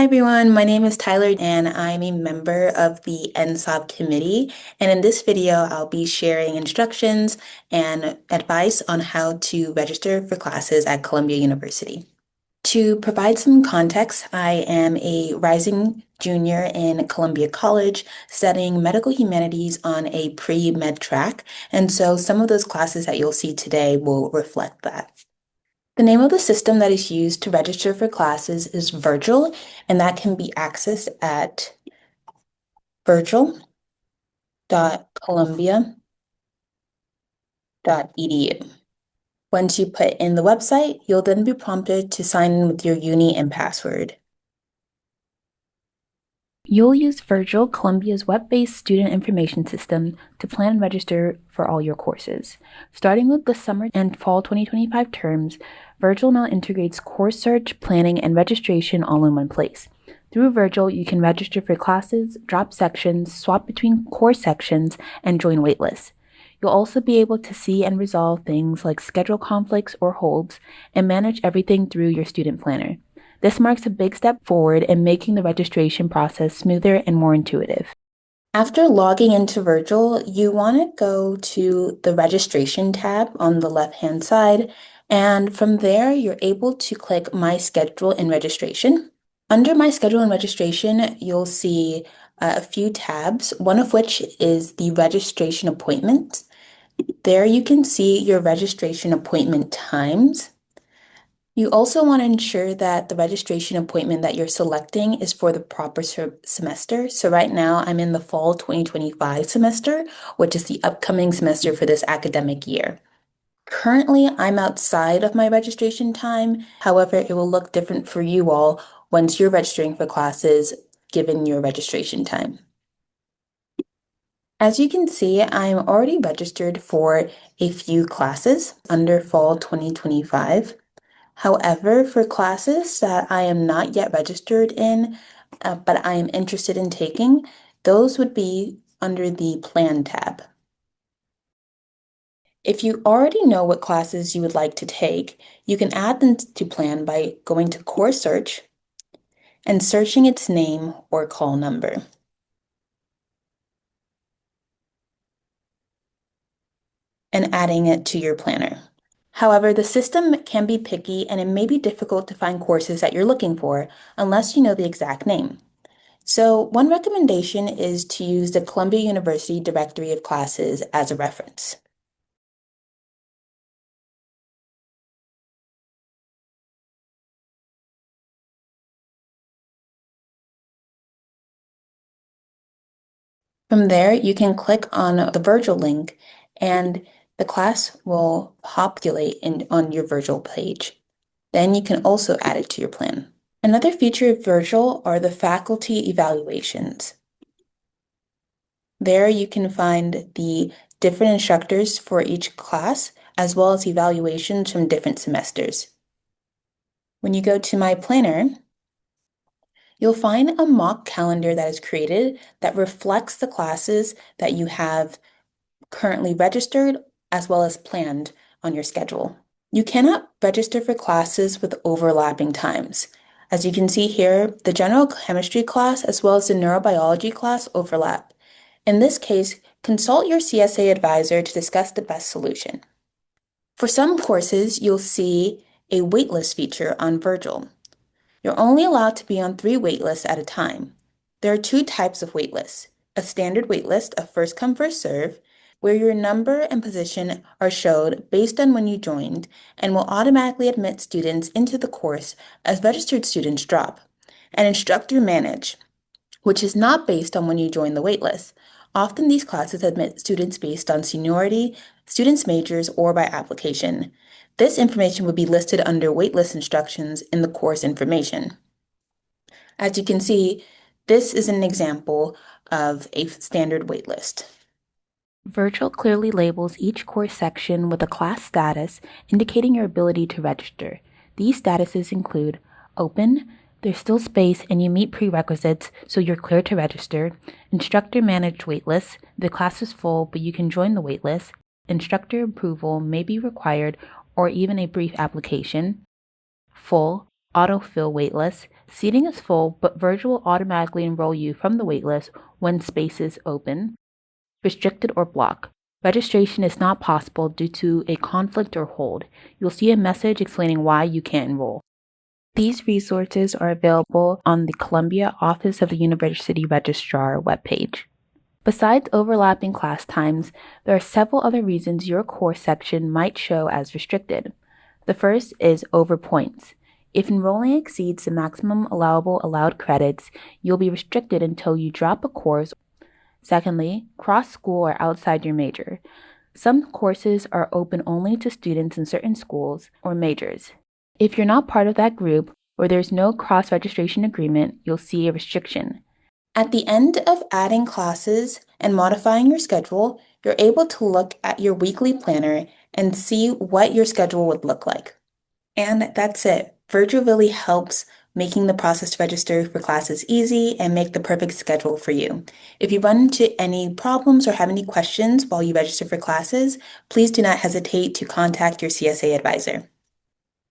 Hi everyone, my name is Tyler and I'm a member of the NSOB committee. And in this video, I'll be sharing instructions and advice on how to register for classes at Columbia University. To provide some context, I am a rising junior in Columbia College studying medical humanities on a pre-med track. And so some of those classes that you'll see today will reflect that. The name of the system that is used to register for classes is Vergil, and that can be accessed at vergil.columbia.edu. Once you put in the website, you'll then be prompted to sign in with your uni and password. You'll use Vergil, Columbia's web-based student information system, to plan and register for all your courses. Starting with the summer and fall 2025 terms, Vergil now integrates course search, planning, and registration all in one place. Through Vergil, you can register for classes, drop sections, swap between course sections, and join waitlists. You'll also be able to see and resolve things like schedule conflicts or holds, and manage everything through your student planner. This marks a big step forward in making the registration process smoother and more intuitive. After logging into Vergil, you want to go to the registration tab on the left-hand side, and from there, you're able to click My Schedule and Registration. Under My Schedule and Registration, you'll see a few tabs, one of which is the registration appointment. There you can see your registration appointment times. You also want to ensure that the registration appointment that you're selecting is for the proper semester. So right now I'm in the fall 2025 semester, which is the upcoming semester for this academic year. Currently, I'm outside of my registration time. However, it will look different for you all once you're registering for classes given your registration time. As you can see, I'm already registered for a few classes under fall 2025. However, for classes that I am not yet registered in, but I am interested in taking, those would be under the Plan tab. If you already know what classes you would like to take, you can add them to Plan by going to Course Search and searching its name or call number. And adding it to your planner. However, the system can be picky and it may be difficult to find courses that you're looking for unless you know the exact name. So one recommendation is to use the Columbia University Directory of Classes as a reference. From there, you can click on the Vergil link and the class will populate on your Vergil page. Then you can also add it to your plan. Another feature of Vergil are the faculty evaluations. There you can find the different instructors for each class, as well as evaluations from different semesters. When you go to My Planner, you'll find a mock calendar that is created that reflects the classes that you have currently registered as well as planned on your schedule. You cannot register for classes with overlapping times. As you can see here, the general chemistry class as well as the neurobiology class overlap. In this case, consult your CSA advisor to discuss the best solution. For some courses, you'll see a waitlist feature on Vergil. You're only allowed to be on 3 waitlists at a time. There are 2 types of waitlists: a standard waitlist, a first come first serve, where your number and position are showed based on when you joined and will automatically admit students into the course as registered students drop, and instructor manage, which is not based on when you join the waitlist. Often these classes admit students based on seniority, students' majors, or by application. This information would be listed under waitlist instructions in the course information. As you can see, this is an example of a standard waitlist. Vergil clearly labels each course section with a class status indicating your ability to register. These statuses include open, there's still space and you meet prerequisites, so you're clear to register; instructor managed waitlist, the class is full but you can join the waitlist; instructor approval may be required or even a brief application; full, autofill waitlist, Seating is full, but Vergil will automatically enroll you from the waitlist when spaces open, restricted or blocked. Registration is not possible due to a conflict or hold. You'll see a message explaining why you can't enroll. These resources are available on the Columbia Office of the University Registrar webpage. Besides overlapping class times, there are several other reasons your course section might show as restricted. The first is over points. If enrolling exceeds the maximum allowed credits, you'll be restricted until you drop a course. Secondly, cross-school or outside your major. Some courses are open only to students in certain schools or majors. If you're not part of that group or there's no cross-registration agreement, you'll see a restriction. At the end of adding classes and modifying your schedule, you're able to look at your weekly planner and see what your schedule would look like. And that's it. Vergil really helps making the process to register for classes easy and make the perfect schedule for you. If you run into any problems or have any questions while you register for classes, please do not hesitate to contact your CSA advisor.